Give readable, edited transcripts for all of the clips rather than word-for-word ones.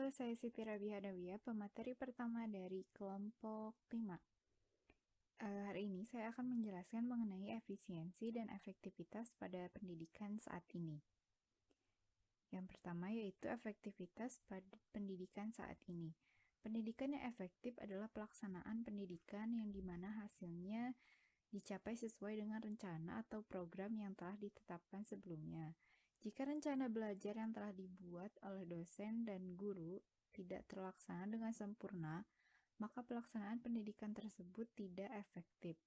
Halo, saya Siti Rabihanawiyah, pemateri pertama dari kelompok 5. Hari ini saya akan menjelaskan mengenai efisiensi dan efektivitas pada pendidikan saat ini. Yang pertama yaitu efektivitas pada pendidikan saat ini. Pendidikan yang efektif adalah pelaksanaan pendidikan yang dimana hasilnya dicapai sesuai dengan rencana atau program yang telah ditetapkan sebelumnya. Jika rencana belajar yang telah dibuat oleh dosen dan guru tidak terlaksana dengan sempurna, maka pelaksanaan pendidikan tersebut tidak efektif.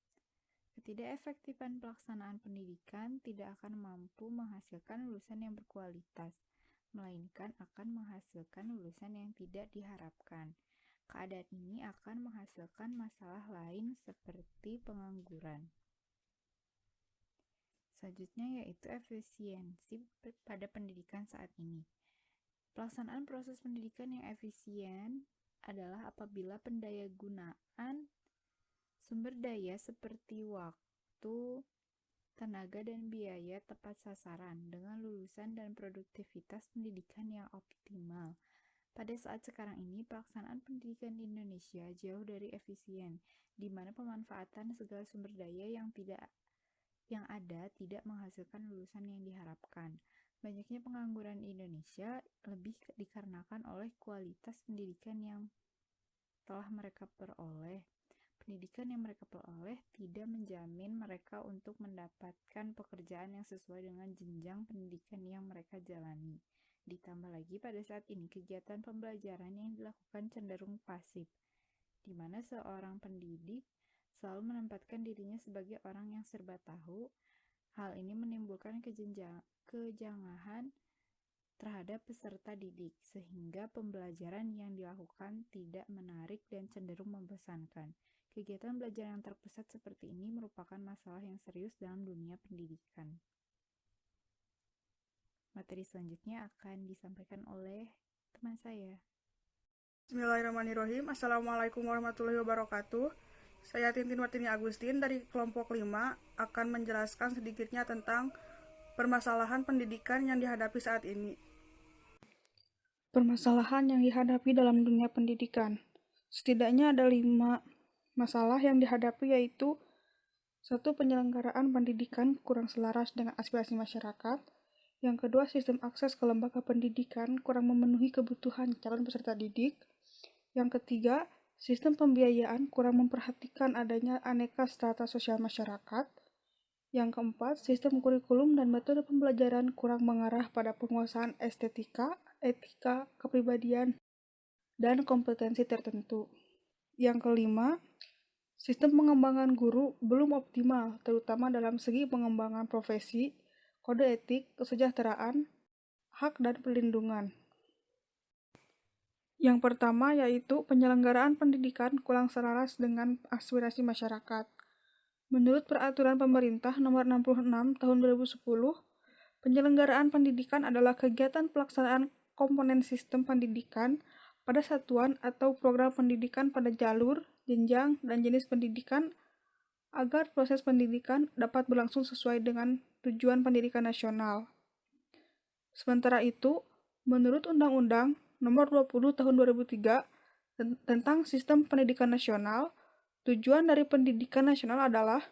Ketidakefektifan pelaksanaan pendidikan tidak akan mampu menghasilkan lulusan yang berkualitas, melainkan akan menghasilkan lulusan yang tidak diharapkan. Keadaan ini akan menghasilkan masalah lain seperti pengangguran. Selanjutnya yaitu efisiensi pada pendidikan saat ini. Pelaksanaan proses pendidikan yang efisien adalah apabila pendayagunaan sumber daya seperti waktu, tenaga, dan biaya tepat sasaran dengan lulusan dan produktivitas pendidikan yang optimal. Pada saat sekarang ini, pelaksanaan pendidikan di Indonesia jauh dari efisien, di mana pemanfaatan segala sumber daya yang ada tidak menghasilkan lulusan yang diharapkan. Banyaknya pengangguran di Indonesia lebih dikarenakan oleh kualitas pendidikan yang telah mereka peroleh. Pendidikan yang mereka peroleh tidak menjamin mereka untuk mendapatkan pekerjaan yang sesuai dengan jenjang pendidikan yang mereka jalani. Ditambah lagi pada saat ini kegiatan pembelajaran yang dilakukan cenderung pasif, di mana seorang pendidik selalu menempatkan dirinya sebagai orang yang serba tahu. Hal ini menimbulkan kejangahan terhadap peserta didik, sehingga pembelajaran yang dilakukan tidak menarik dan cenderung membosankan. Kegiatan belajar yang terpusat seperti ini merupakan masalah yang serius dalam dunia pendidikan. Materi selanjutnya akan disampaikan oleh teman saya. Bismillahirrahmanirrahim. Assalamualaikum warahmatullahi wabarakatuh. Saya Tintin Martini Agustin dari kelompok 5 akan menjelaskan sedikitnya tentang permasalahan pendidikan yang dihadapi saat ini. Permasalahan yang dihadapi dalam dunia pendidikan. Setidaknya ada 5 masalah yang dihadapi, yaitu 1. Penyelenggaraan pendidikan kurang selaras dengan aspirasi masyarakat. Yang kedua, sistem akses ke lembaga pendidikan kurang memenuhi kebutuhan calon peserta didik. Yang ketiga, sistem pembiayaan kurang memperhatikan adanya aneka strata sosial masyarakat. Yang keempat, sistem kurikulum dan metode pembelajaran kurang mengarah pada penguasaan estetika, etika, kepribadian, dan kompetensi tertentu. Yang kelima, sistem pengembangan guru belum optimal, terutama dalam segi pengembangan profesi, kode etik, kesejahteraan, hak, dan perlindungan. Yang pertama yaitu penyelenggaraan pendidikan kurang selaras dengan aspirasi masyarakat. Menurut Peraturan Pemerintah Nomor 66 Tahun 2010, penyelenggaraan pendidikan adalah kegiatan pelaksanaan komponen sistem pendidikan pada satuan atau program pendidikan pada jalur, jenjang, dan jenis pendidikan agar proses pendidikan dapat berlangsung sesuai dengan tujuan pendidikan nasional. Sementara itu, menurut Undang-Undang Nomor 20 Tahun 2003 tentang Sistem Pendidikan Nasional, tujuan dari pendidikan nasional adalah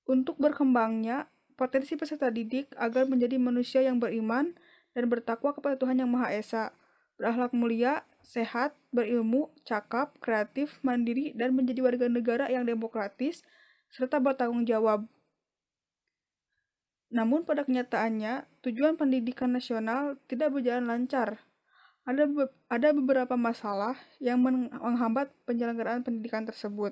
untuk berkembangnya potensi peserta didik agar menjadi manusia yang beriman dan bertakwa kepada Tuhan Yang Maha Esa, berakhlak mulia, sehat, berilmu, cakap, kreatif, mandiri, dan menjadi warga negara yang demokratis serta bertanggung jawab. Namun pada kenyataannya, tujuan pendidikan nasional tidak berjalan lancar. Ada beberapa masalah yang menghambat penyelenggaraan pendidikan tersebut.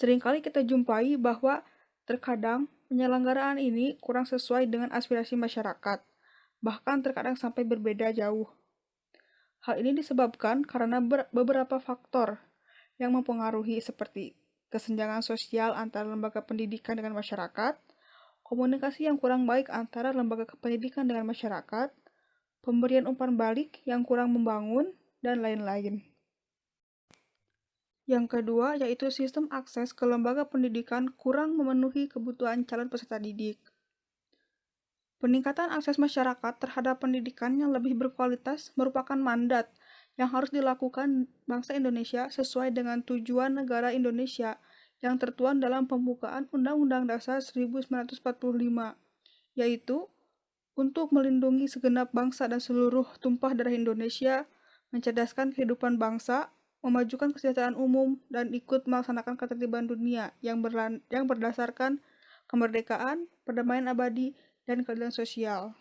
Seringkali kita jumpai bahwa terkadang penyelenggaraan ini kurang sesuai dengan aspirasi masyarakat, bahkan terkadang sampai berbeda jauh. Hal ini disebabkan karena beberapa faktor yang mempengaruhi, seperti kesenjangan sosial antara lembaga pendidikan dengan masyarakat, komunikasi yang kurang baik antara lembaga pendidikan dengan masyarakat, pemberian umpan balik yang kurang membangun, dan lain-lain. Yang kedua yaitu sistem akses ke lembaga pendidikan kurang memenuhi kebutuhan calon peserta didik. Peningkatan akses masyarakat terhadap pendidikan yang lebih berkualitas merupakan mandat yang harus dilakukan bangsa Indonesia sesuai dengan tujuan negara Indonesia yang tertuang dalam pembukaan Undang-Undang Dasar 1945, yaitu untuk melindungi segenap bangsa dan seluruh tumpah darah Indonesia, mencerdaskan kehidupan bangsa, memajukan kesejahteraan umum, dan ikut melaksanakan ketertiban dunia yang berdasarkan kemerdekaan, perdamaian abadi, dan keadilan sosial.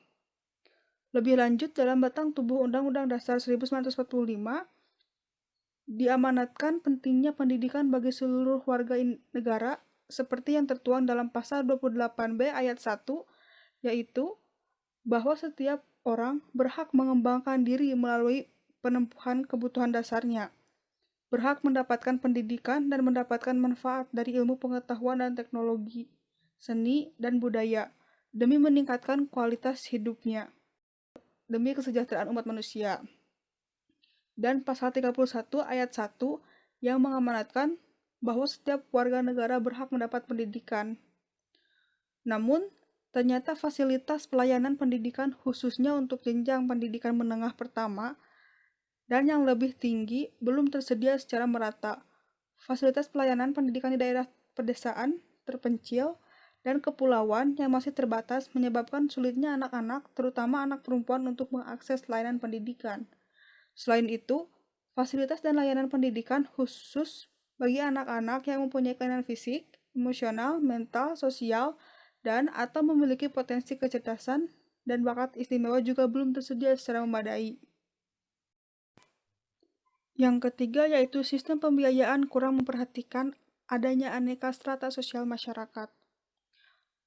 Lebih lanjut, dalam batang tubuh Undang-Undang Dasar 1945, diamanatkan pentingnya pendidikan bagi seluruh warga negara seperti yang tertuang dalam pasal 28B ayat 1, yaitu bahwa setiap orang berhak mengembangkan diri melalui penempuhan kebutuhan dasarnya, berhak mendapatkan pendidikan dan mendapatkan manfaat dari ilmu pengetahuan dan teknologi, seni, dan budaya, demi meningkatkan kualitas hidupnya, demi kesejahteraan umat manusia. Dan pasal 31 ayat 1 yang mengamanatkan bahwa setiap warga negara berhak mendapat pendidikan. Namun, ternyata fasilitas pelayanan pendidikan khususnya untuk jenjang pendidikan menengah pertama dan yang lebih tinggi belum tersedia secara merata. Fasilitas pelayanan pendidikan di daerah pedesaan, terpencil, dan kepulauan yang masih terbatas menyebabkan sulitnya anak-anak, terutama anak perempuan, untuk mengakses layanan pendidikan. Selain itu, fasilitas dan layanan pendidikan khusus bagi anak-anak yang mempunyai kelainan fisik, emosional, mental, sosial, dan atau memiliki potensi kecerdasan dan bakat istimewa juga belum tersedia secara memadai. Yang ketiga yaitu sistem pembiayaan kurang memperhatikan adanya aneka strata sosial masyarakat.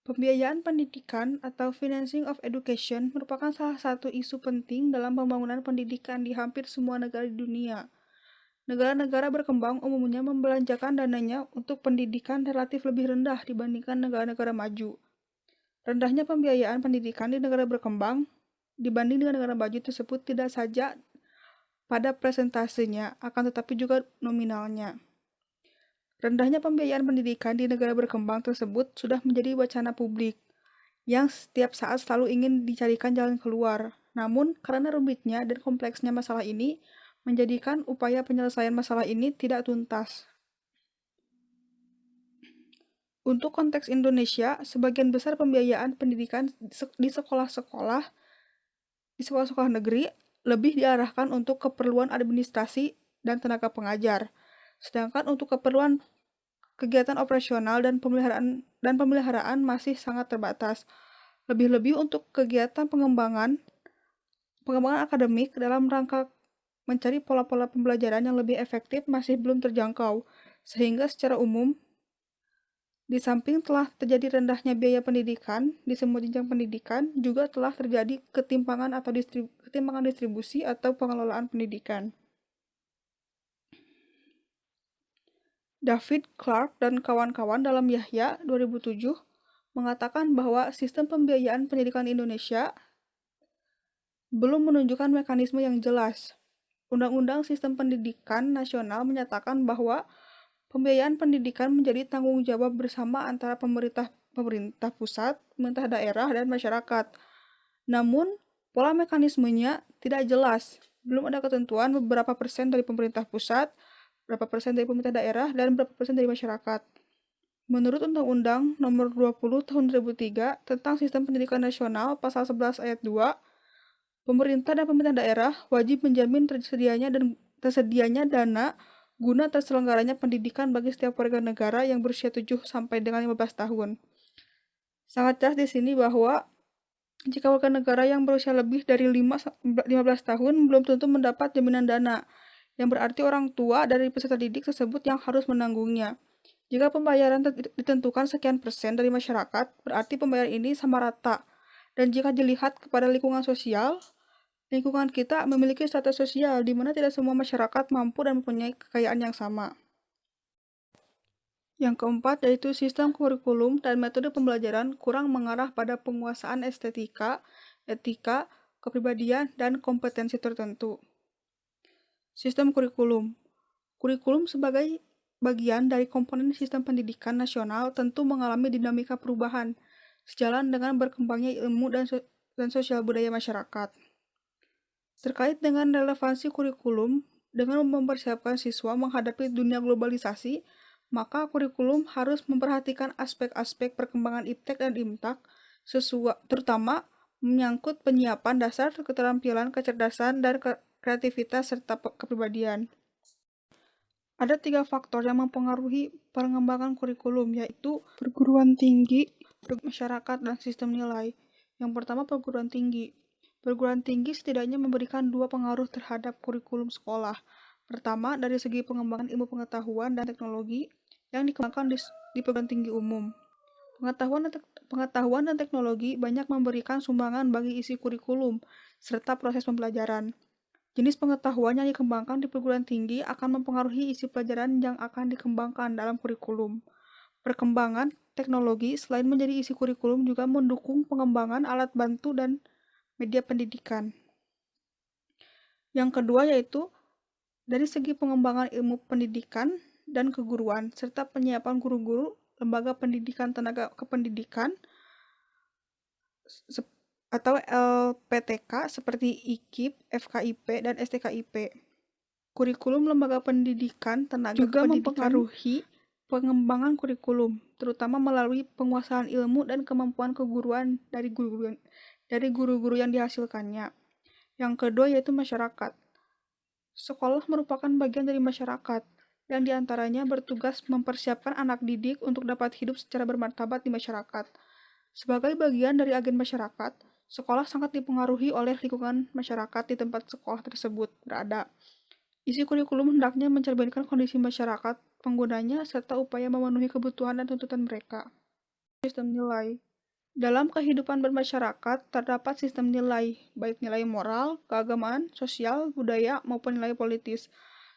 Pembiayaan pendidikan atau financing of education merupakan salah satu isu penting dalam pembangunan pendidikan di hampir semua negara di dunia. Negara-negara berkembang umumnya membelanjakan dananya untuk pendidikan relatif lebih rendah dibandingkan negara-negara maju. Rendahnya pembiayaan pendidikan di negara berkembang dibanding dengan negara maju tersebut tidak saja pada presentasenya, akan tetapi juga nominalnya. Rendahnya pembiayaan pendidikan di negara berkembang tersebut sudah menjadi wacana publik, yang setiap saat selalu ingin dicarikan jalan keluar. Namun, karena rumitnya dan kompleksnya masalah ini, menjadikan upaya penyelesaian masalah ini tidak tuntas. Untuk konteks Indonesia, sebagian besar pembiayaan pendidikan di sekolah-sekolah negeri lebih diarahkan untuk keperluan administrasi dan tenaga pengajar, sedangkan untuk keperluan kegiatan operasional dan pemeliharaan masih sangat terbatas. Lebih-lebih untuk kegiatan pengembangan akademik dalam rangka mencari pola-pola pembelajaran yang lebih efektif masih belum terjangkau, sehingga secara umum di samping telah terjadi rendahnya biaya pendidikan di semua jenjang pendidikan, juga telah terjadi ketimpangan distribusi atau pengelolaan pendidikan. David Clark dan kawan-kawan dalam Yahya 2007 mengatakan bahwa sistem pembiayaan pendidikan Indonesia belum menunjukkan mekanisme yang jelas. Undang-Undang Sistem Pendidikan Nasional menyatakan bahwa pembiayaan pendidikan menjadi tanggung jawab bersama antara pemerintah pusat, pemerintah daerah, dan masyarakat. Namun, pola mekanismenya tidak jelas. Belum ada ketentuan beberapa persen dari pemerintah pusat, berapa persen dari pemerintah daerah, dan berapa persen dari masyarakat. Menurut Undang-Undang Nomor 20 Tahun 2003 tentang Sistem Pendidikan Nasional, Pasal 11 Ayat 2, pemerintah dan pemerintah daerah wajib menjamin tersedianya dana guna terselenggaranya pendidikan bagi setiap warga negara yang berusia 7 sampai dengan 15 tahun. Sangat jelas di sini bahwa jika warga negara yang berusia lebih dari 15 tahun belum tentu mendapat jaminan dana, yang berarti orang tua dari peserta didik tersebut yang harus menanggungnya. Jika pembayaran ditentukan sekian persen dari masyarakat, berarti pembayaran ini sama rata. Dan jika dilihat kepada lingkungan sosial, lingkungan kita memiliki strata sosial di mana tidak semua masyarakat mampu dan mempunyai kekayaan yang sama. Yang keempat yaitu sistem kurikulum dan metode pembelajaran kurang mengarah pada penguasaan estetika, etika, kepribadian, dan kompetensi tertentu. Sistem kurikulum. Kurikulum sebagai bagian dari komponen sistem pendidikan nasional tentu mengalami dinamika perubahan, sejalan dengan berkembangnya ilmu dan sosial budaya masyarakat. Terkait dengan relevansi kurikulum, dengan mempersiapkan siswa menghadapi dunia globalisasi, maka kurikulum harus memperhatikan aspek-aspek perkembangan iptek dan imtak, terutama menyangkut penyiapan dasar keterampilan, kecerdasan, dan kreativitas serta kepribadian. Ada 3 faktor yang mempengaruhi pengembangan kurikulum, yaitu perguruan tinggi, masyarakat, dan sistem nilai. Yang pertama, perguruan tinggi. Perguruan tinggi setidaknya memberikan 2 pengaruh terhadap kurikulum sekolah. Pertama, dari segi pengembangan ilmu pengetahuan dan teknologi yang dikembangkan di perguruan tinggi umum. Pengetahuan dan teknologi banyak memberikan sumbangan bagi isi kurikulum serta proses pembelajaran. Jenis pengetahuan yang dikembangkan di perguruan tinggi akan mempengaruhi isi pelajaran yang akan dikembangkan dalam kurikulum. Perkembangan teknologi selain menjadi isi kurikulum juga mendukung pengembangan alat bantu dan media pendidikan. Yang kedua yaitu dari segi pengembangan ilmu pendidikan dan keguruan, serta penyiapan guru-guru, lembaga pendidikan tenaga kependidikan, atau LPTK seperti IKIP, FKIP, dan STKIP. Kurikulum lembaga pendidikan tenaga juga mempengaruhi pengembangan kurikulum, terutama melalui penguasaan ilmu dan kemampuan keguruan dari guru-guru yang dihasilkannya. Yang kedua yaitu masyarakat. Sekolah merupakan bagian dari masyarakat, yang diantaranya bertugas mempersiapkan anak didik untuk dapat hidup secara bermartabat di masyarakat. Sebagai bagian dari agen masyarakat, sekolah sangat dipengaruhi oleh lingkungan masyarakat di tempat sekolah tersebut berada. Isi kurikulum hendaknya mencerminkan kondisi masyarakat penggunanya serta upaya memenuhi kebutuhan dan tuntutan mereka. Sistem nilai. Dalam kehidupan bermasyarakat, terdapat sistem nilai, baik nilai moral, keagamaan, sosial, budaya, maupun nilai politis.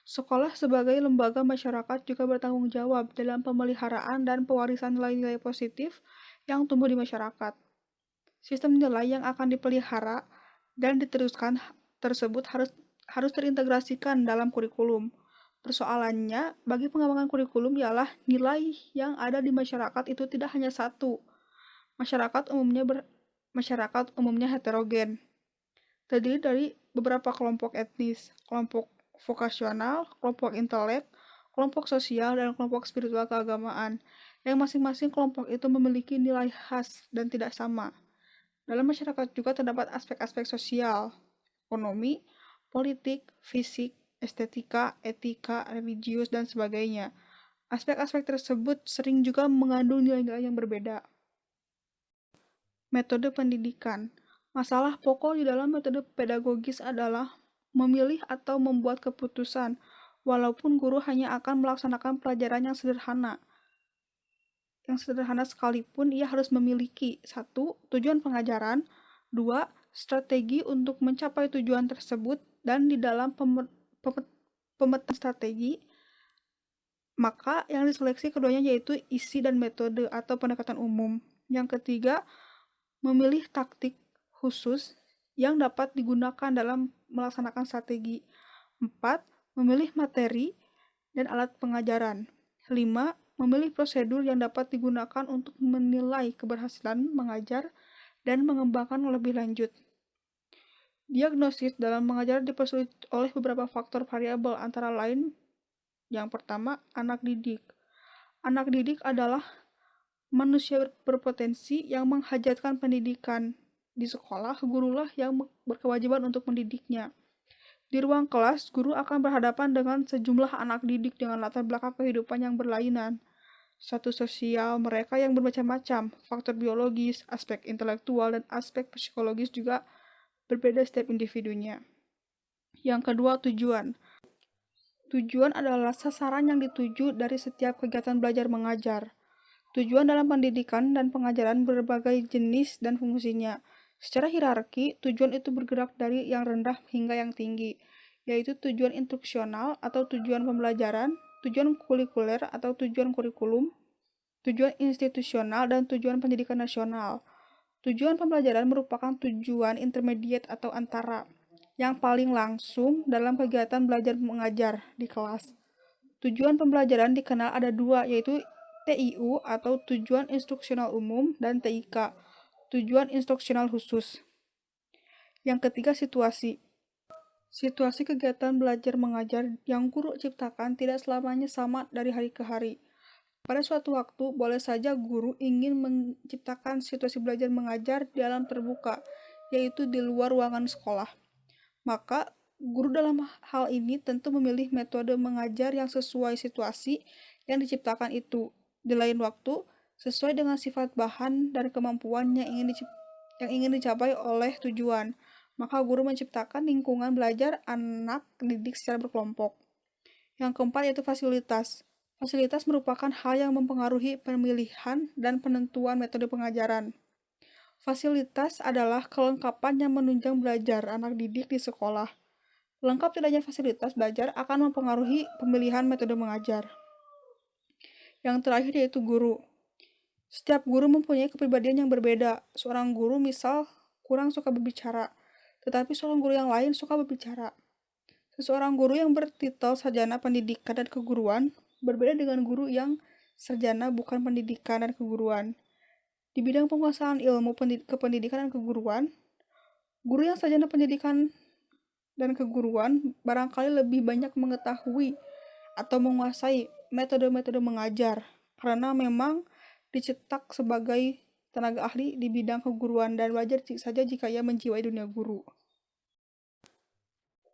Sekolah sebagai lembaga masyarakat juga bertanggung jawab dalam pemeliharaan dan pewarisan nilai-nilai positif yang tumbuh di masyarakat. Sistem nilai yang akan dipelihara dan diteruskan tersebut harus terintegrasikan dalam kurikulum. Persoalannya, bagi pengembangan kurikulum ialah nilai yang ada di masyarakat itu tidak hanya satu. Masyarakat umumnya heterogen, terdiri dari beberapa kelompok etnis, kelompok vokasional, kelompok intelek, kelompok sosial, dan kelompok spiritual keagamaan, yang masing-masing kelompok itu memiliki nilai khas dan tidak sama. Dalam masyarakat juga terdapat aspek-aspek sosial, ekonomi, politik, fisik, estetika, etika, religius, dan sebagainya. Aspek-aspek tersebut sering juga mengandung nilai-nilai yang berbeda. Metode pendidikan. Masalah pokok di dalam metode pedagogis adalah memilih atau membuat keputusan, walaupun guru hanya akan melaksanakan pelajaran yang sederhana. Yang sederhana sekalipun, ia harus memiliki 1. Tujuan pengajaran, 2. Strategi untuk mencapai tujuan tersebut, dan di dalam pemetaan strategi, maka yang diseleksi keduanya yaitu isi dan metode atau pendekatan umum. Yang ketiga, memilih taktik khusus yang dapat digunakan dalam melaksanakan strategi. 4. Memilih materi dan alat pengajaran. 5. Memilih prosedur yang dapat digunakan untuk menilai keberhasilan mengajar dan mengembangkan lebih lanjut. Diagnosis dalam mengajar dipersulit oleh beberapa faktor variabel, antara lain yang pertama, anak didik. Anak didik adalah manusia berpotensi yang menghajatkan pendidikan. Di sekolah, gurulah yang berkewajiban untuk mendidiknya. Di ruang kelas, guru akan berhadapan dengan sejumlah anak didik dengan latar belakang kehidupan yang berlainan. Status sosial mereka yang bermacam-macam, faktor biologis, aspek intelektual, dan aspek psikologis juga berbeda setiap individunya. Yang kedua, tujuan. Tujuan adalah sasaran yang dituju dari setiap kegiatan belajar mengajar. Tujuan dalam pendidikan dan pengajaran berbagai jenis dan fungsinya. Secara hierarki, tujuan itu bergerak dari yang rendah hingga yang tinggi, yaitu tujuan instruksional atau tujuan pembelajaran, tujuan kulikuler atau tujuan kurikulum, tujuan institusional, dan tujuan pendidikan nasional. Tujuan pembelajaran merupakan tujuan intermediate atau antara, yang paling langsung dalam kegiatan belajar mengajar di kelas. Tujuan pembelajaran dikenal ada 2, yaitu TIU atau tujuan instruksional umum, dan TIK, tujuan instruksional khusus. Yang ketiga, situasi. Situasi kegiatan belajar mengajar yang guru ciptakan tidak selamanya sama dari hari ke hari. Pada suatu waktu, boleh saja guru ingin menciptakan situasi belajar mengajar di alam terbuka, yaitu di luar ruangan sekolah. Maka, guru dalam hal ini tentu memilih metode mengajar yang sesuai situasi yang diciptakan itu. Di lain waktu, sesuai dengan sifat bahan dan kemampuan yang ingin dicapai oleh tujuan. Maka guru menciptakan lingkungan belajar anak didik secara berkelompok. Yang keempat yaitu fasilitas. Fasilitas merupakan hal yang mempengaruhi pemilihan dan penentuan metode pengajaran. Fasilitas adalah kelengkapan yang menunjang belajar anak didik di sekolah. Lengkap tidaknya fasilitas belajar akan mempengaruhi pemilihan metode mengajar. Yang terakhir yaitu guru. Setiap guru mempunyai kepribadian yang berbeda. Seorang guru misal kurang suka berbicara, tetapi seorang guru yang lain suka berbicara. Seseorang guru yang bertitel sarjana pendidikan dan keguruan berbeda dengan guru yang sarjana bukan pendidikan dan keguruan. Di bidang penguasaan ilmu kependidikan dan keguruan, guru yang sarjana pendidikan dan keguruan barangkali lebih banyak mengetahui atau menguasai metode-metode mengajar, karena memang dicetak sebagai tenaga ahli di bidang keguruan dan wajar saja jika ia menjiwai dunia guru.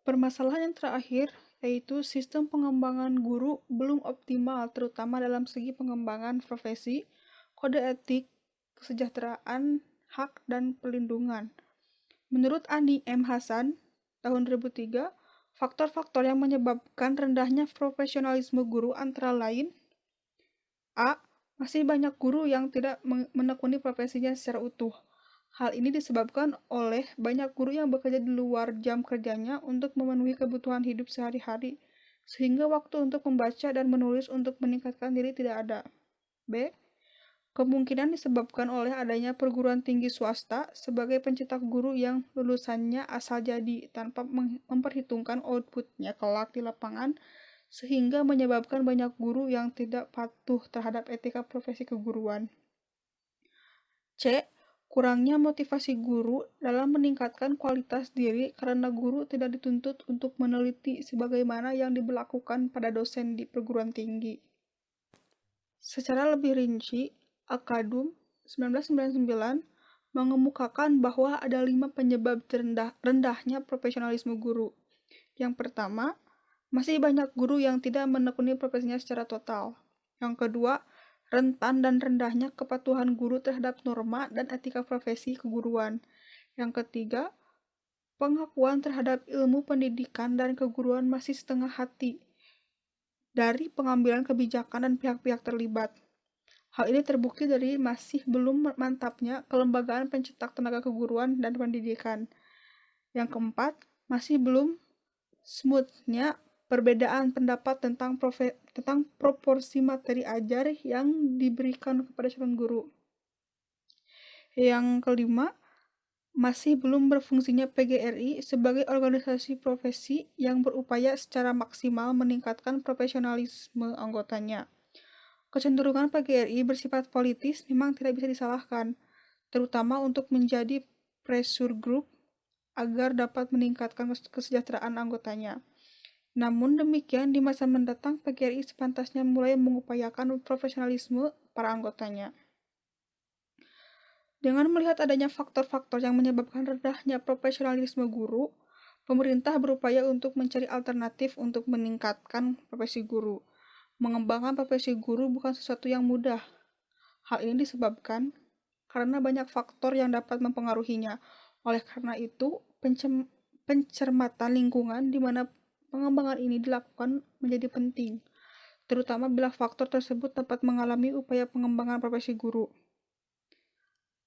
Permasalahan yang terakhir yaitu sistem pengembangan guru belum optimal, terutama dalam segi pengembangan profesi, kode etik, kesejahteraan, hak, dan perlindungan. Menurut Ani M. Hasan, tahun 2003, faktor-faktor yang menyebabkan rendahnya profesionalisme guru antara lain: A. Masih banyak guru yang tidak menekuni profesinya secara utuh. Hal ini disebabkan oleh banyak guru yang bekerja di luar jam kerjanya untuk memenuhi kebutuhan hidup sehari-hari, sehingga waktu untuk membaca dan menulis untuk meningkatkan diri tidak ada. B. Kemungkinan disebabkan oleh adanya perguruan tinggi swasta sebagai pencetak guru yang lulusannya asal jadi tanpa memperhitungkan outputnya kelak di lapangan, sehingga menyebabkan banyak guru yang tidak patuh terhadap etika profesi keguruan. C. Kurangnya motivasi guru dalam meningkatkan kualitas diri karena guru tidak dituntut untuk meneliti sebagaimana yang diberlakukan pada dosen di perguruan tinggi. Secara lebih rinci, Akadum 1999 mengemukakan bahwa ada 5 penyebab rendahnya profesionalisme guru. Yang pertama, masih banyak guru yang tidak menekuni profesinya secara total. Yang kedua, rentan dan rendahnya kepatuhan guru terhadap norma dan etika profesi keguruan. Yang ketiga, pengakuan terhadap ilmu pendidikan dan keguruan masih setengah hati dari pengambilan kebijakan dan pihak-pihak terlibat. Hal ini terbukti dari masih belum mantapnya kelembagaan pencetak tenaga keguruan dan pendidikan. Yang keempat, masih belum smoothnya perbedaan pendapat tentang proporsi materi ajar yang diberikan kepada calon guru. Yang kelima, masih belum berfungsinya PGRI sebagai organisasi profesi yang berupaya secara maksimal meningkatkan profesionalisme anggotanya. Kecenderungan PGRI bersifat politis memang tidak bisa disalahkan, terutama untuk menjadi pressure group agar dapat meningkatkan kesejahteraan anggotanya. Namun demikian, di masa mendatang PGRI sepantasnya mulai mengupayakan profesionalisme para anggotanya. Dengan melihat adanya faktor-faktor yang menyebabkan rendahnya profesionalisme guru, pemerintah berupaya untuk mencari alternatif untuk meningkatkan profesi guru. Mengembangkan profesi guru bukan sesuatu yang mudah. Hal ini disebabkan karena banyak faktor yang dapat mempengaruhinya. Oleh karena itu, pencermatan lingkungan di mana pengembangan ini dilakukan menjadi penting, terutama bila faktor tersebut dapat mengalami upaya pengembangan profesi guru.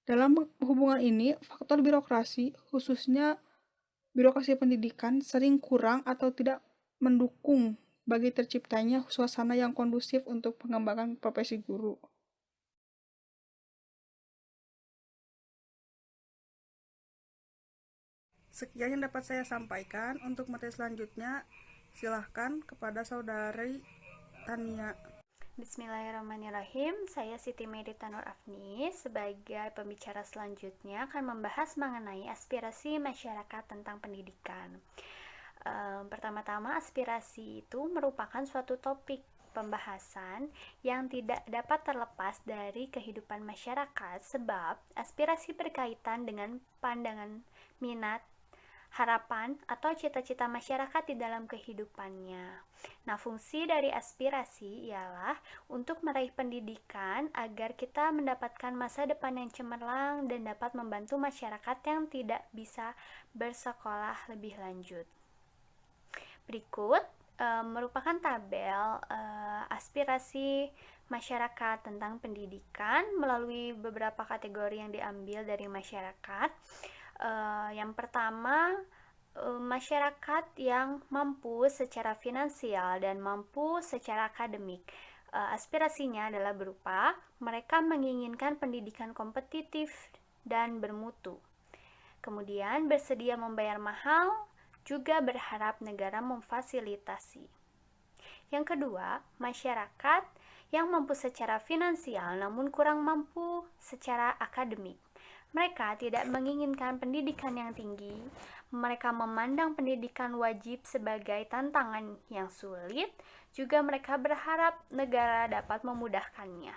Dalam hubungan ini, faktor birokrasi, khususnya birokrasi pendidikan, sering kurang atau tidak mendukung bagi terciptanya suasana yang kondusif untuk pengembangan profesi guru. Sekian yang dapat saya sampaikan. Untuk materi selanjutnya, silahkan kepada saudari Tania. Bismillahirrahmanirrahim. Saya Siti Merita Nur Afni sebagai pembicara selanjutnya akan membahas mengenai aspirasi masyarakat tentang pendidikan. Pertama-tama, aspirasi itu merupakan suatu topik pembahasan yang tidak dapat terlepas dari kehidupan masyarakat sebab aspirasi berkaitan dengan pandangan, minat, harapan, atau cita-cita masyarakat di dalam kehidupannya. Nah, fungsi dari aspirasi ialah untuk meraih pendidikan agar kita mendapatkan masa depan yang cemerlang dan dapat membantu masyarakat yang tidak bisa bersekolah lebih lanjut. Berikut merupakan tabel aspirasi masyarakat tentang pendidikan melalui beberapa kategori yang diambil dari masyarakat. Yang pertama, masyarakat yang mampu secara finansial dan mampu secara akademik. Aspirasinya adalah berupa mereka menginginkan pendidikan kompetitif dan bermutu. Kemudian bersedia membayar mahal, juga berharap negara memfasilitasi. Yang kedua, masyarakat yang mampu secara finansial namun kurang mampu secara akademik. Mereka tidak menginginkan pendidikan yang tinggi, mereka memandang pendidikan wajib sebagai tantangan yang sulit, juga mereka berharap negara dapat memudahkannya.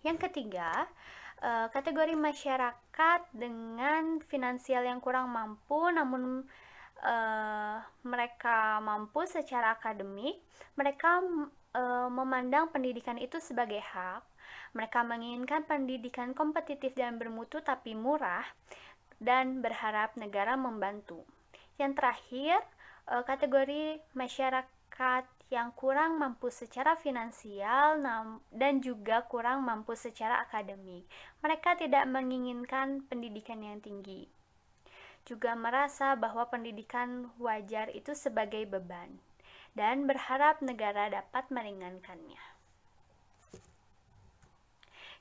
Yang ketiga, kategori masyarakat dengan finansial yang kurang mampu namun mereka mampu secara akademik, mereka memandang pendidikan itu sebagai hak. Mereka menginginkan pendidikan kompetitif dan bermutu tapi murah dan berharap negara membantu. Yang terakhir, kategori masyarakat yang kurang mampu secara finansial dan juga kurang mampu secara akademik. Mereka tidak menginginkan pendidikan yang tinggi. Juga merasa bahwa pendidikan wajar itu sebagai beban dan berharap negara dapat meringankannya.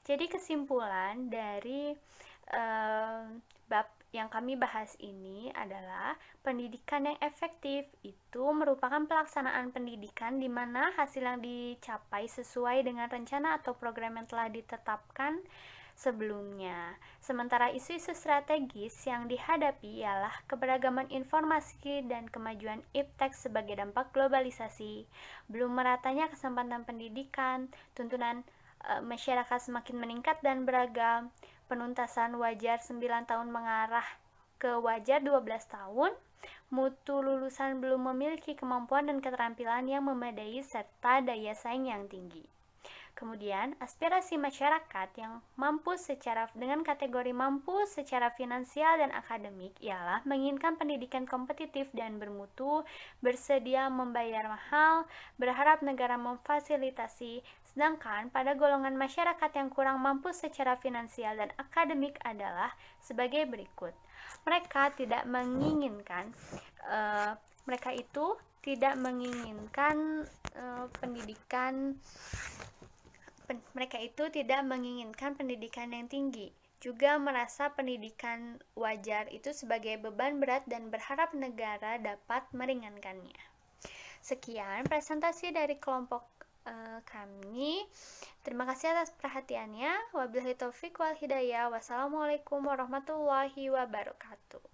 Jadi kesimpulan dari bab yang kami bahas ini adalah pendidikan yang efektif itu merupakan pelaksanaan pendidikan di mana hasil yang dicapai sesuai dengan rencana atau program yang telah ditetapkan sebelumnya. Sementara isu-isu strategis yang dihadapi ialah keberagaman informasi dan kemajuan iptek sebagai dampak globalisasi, belum meratanya kesempatan pendidikan, tuntunan masyarakat semakin meningkat dan beragam, penuntasan wajar 9 tahun mengarah ke wajar 12 tahun, mutu lulusan belum memiliki kemampuan dan keterampilan yang memadai serta daya saing yang tinggi. Kemudian, aspirasi masyarakat yang mampu dengan kategori mampu secara finansial dan akademik ialah menginginkan pendidikan kompetitif dan bermutu, bersedia membayar mahal, berharap negara memfasilitasi. Sedangkan pada golongan masyarakat yang kurang mampu secara finansial dan akademik adalah sebagai berikut. Mereka tidak menginginkan pendidikan yang tinggi, juga merasa pendidikan wajar itu sebagai beban berat dan berharap negara dapat meringankannya. Sekian presentasi dari kelompok kami. Terima kasih atas perhatiannya. Wabillahi taufik wal hidayah. Wassalamualaikum warahmatullahi wabarakatuh.